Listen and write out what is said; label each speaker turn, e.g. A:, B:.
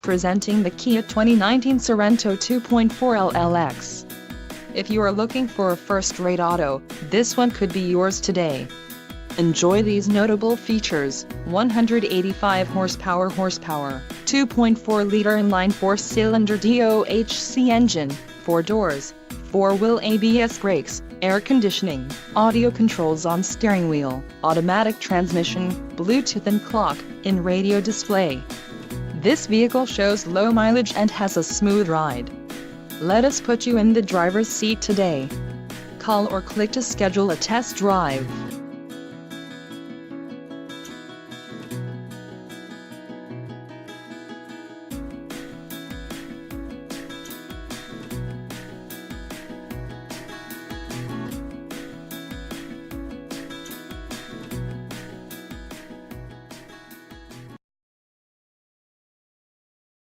A: Presenting the Kia 2019 Sorento 2.4 LLX. If you are looking for a first-rate auto, this one could be yours today. Enjoy these notable features: 185 horsepower, 2.4-liter inline four-cylinder DOHC engine, 4 doors, 4-wheel ABS brakes, air conditioning, audio controls on steering wheel, automatic transmission, Bluetooth and clock-in radio display. This vehicle shows low mileage and has a smooth ride. Let us put you in the driver's seat today. Call or click to schedule a test drive.